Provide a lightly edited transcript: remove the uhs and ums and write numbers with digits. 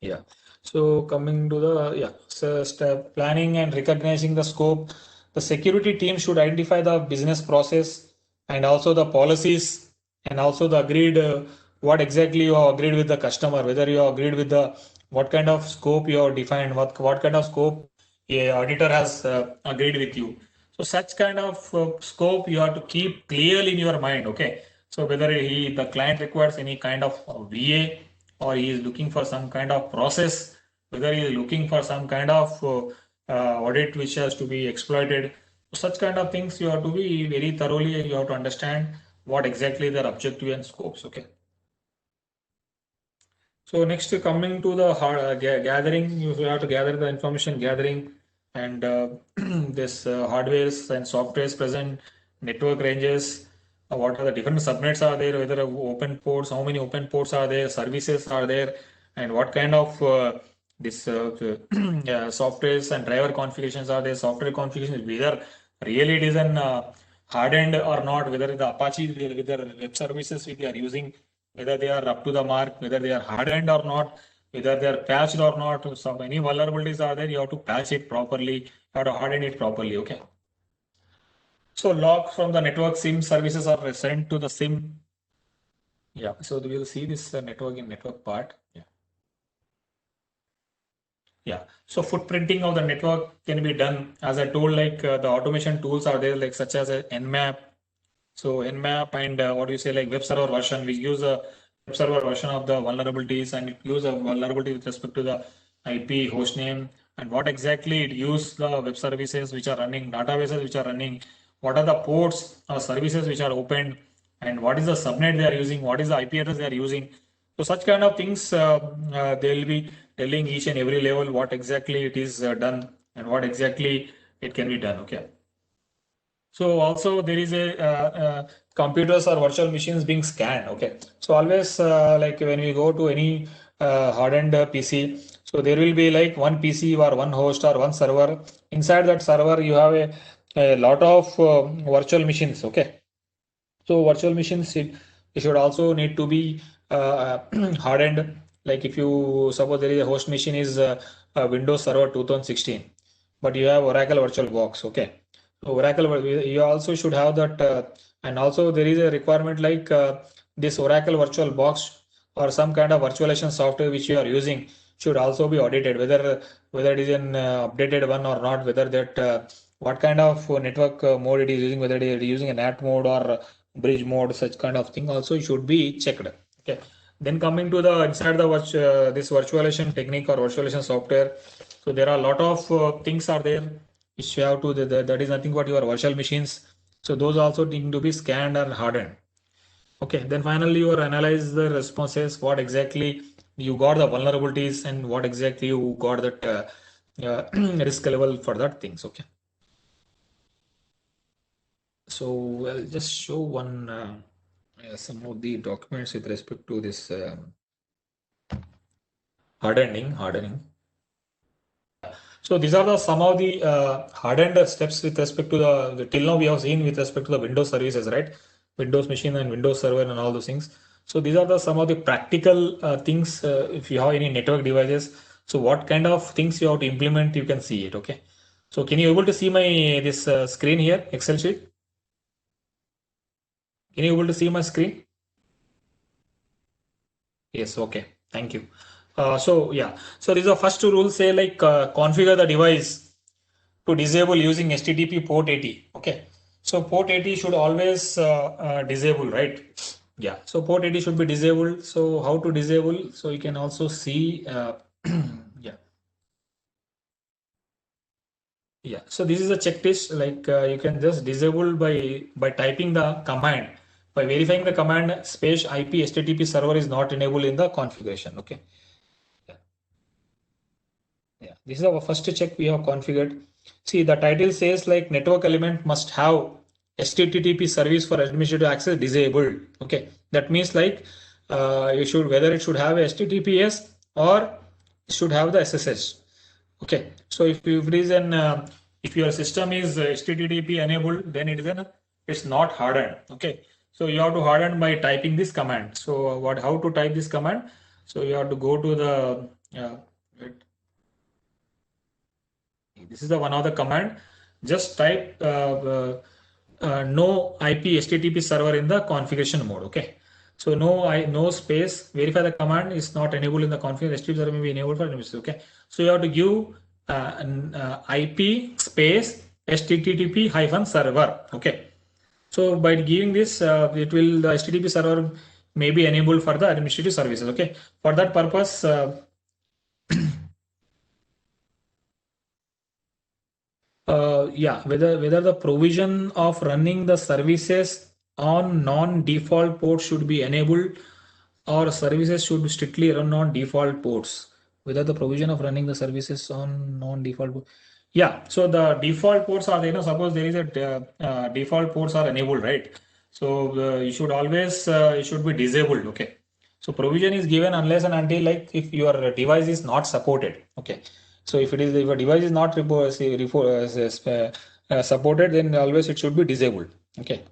Yeah. So coming to the so step planning and recognizing the scope, the security team should identify the business process and also the policies and also the agreed what exactly you have agreed with the customer, whether you have agreed with the what kind of scope you have defined, what kind of scope a auditor has agreed with you. So such kind of scope you have to keep clearly in your mind. Okay. So whether the client requires any kind of VA or he is looking for some kind of process, whether he is looking for some kind of audit which has to be exploited. Such kind of things you have to be very thoroughly, you have to understand what exactly their objective and scopes. Okay. So next coming to the gathering, you have to gather the information gathering and this hardwares and softwares present, network ranges, what are the different subnets are there, whether open ports, how many open ports are there, services are there, and what kind of this softwares and driver configurations are there, software configurations, whether really it is an hardened or not, whether the Apache, whether web services we are using, whether they are up to the mark, whether they are hardened or not, whether they are patched or not. So many vulnerabilities are there. You have to patch it properly. You have to harden it properly. Okay. So logs from the network SIM services are sent to the SIM. Yeah. So we will see this network in network part. Yeah. Yeah. So footprinting of the network can be done as I told. Like the automation tools are there, like such as Nmap. So Nmap and what do you say, like web server version, we use a web server version of the vulnerabilities and it use a vulnerability with respect to the IP host name and what exactly it use the web services which are running, databases which are running, what are the ports or services which are opened and what is the subnet they are using, what is the IP address they are using. So such kind of things they will be telling each and every level what exactly it is done and what exactly it can be done. Okay. So also there is a computers or virtual machines being scanned. Okay. So always like when we go to any hardened PC, so there will be like one PC or one host or one server. Inside that server, you have a lot of virtual machines. Okay. So virtual machines it should also need to be hardened. Like if you suppose there is a host machine is Windows Server 2016, but you have Oracle VirtualBox. Okay, so Oracle you also should have that, and also there is a requirement like this Oracle VirtualBox or some kind of virtualization software which you are using should also be audited whether it is an updated one or not, whether that what kind of network mode it is using, whether it is using a NAT mode or bridge mode, such kind of thing also should be checked. Okay. Then coming to the inside the this virtualization technique or virtualization software. So there are a lot of things are there which you have to that is nothing but your virtual machines. So those also need to be scanned and hardened. Okay. Then finally you analyze the responses, what exactly you got the vulnerabilities and what exactly you got that risk level for that things. Okay. So I'll just show one some of the documents with respect to this hardening. So these are the some of the hardened steps with respect to the till now we have seen with respect to the Windows services, right? Windows machine and Windows server and all those things. So these are the some of the practical things if you have any network devices. So what kind of things you have to implement, you can see it. Okay. So can you able to see my this screen here, Excel sheet? Can you able to see my screen? Yes, okay. Thank you. So yeah, so this is the first rule say like configure the device to disable using HTTP port 80. Okay. So port 80 should always disable, right? Yeah. So port 80 should be disabled. So how to disable? So you can also see, yeah. Yeah. So this is a checklist like you can just disable by typing the command. By verifying the command space IP HTTP server is not enabled in the configuration. Okay. Yeah, this is our first check we have configured. See, the title says like network element must have HTTP service for administrative access disabled. Okay, that means like you should whether it should have HTTPS or it should have the SSH. Okay, so if it is an if your system is HTTP enabled, then it is an it's not hardened. Okay, so you have to harden by typing this command. So what how to type this command? So you have to go to the wait. This is the one of the command. Just type no IP HTTP server in the configuration mode. Okay. So no space. Verify the command is not enabled in the configuration. HTTP server may be enabled for enemies. Okay. So you have to give IP space HTTP -server. Okay. So by giving this, it will the HTTP server may be enabled for the administrative services. Okay. For that purpose. Yeah, whether the provision of running the services on non-default ports should be enabled or services should strictly run on default ports. Whether the provision of running the services on non-default. Yeah, so the default ports are, suppose there is a default ports are enabled, right? So you should always, it should be disabled, okay? So provision is given unless and until like if your device is not supported, okay? So if a device is not supported, then always it should be disabled, okay?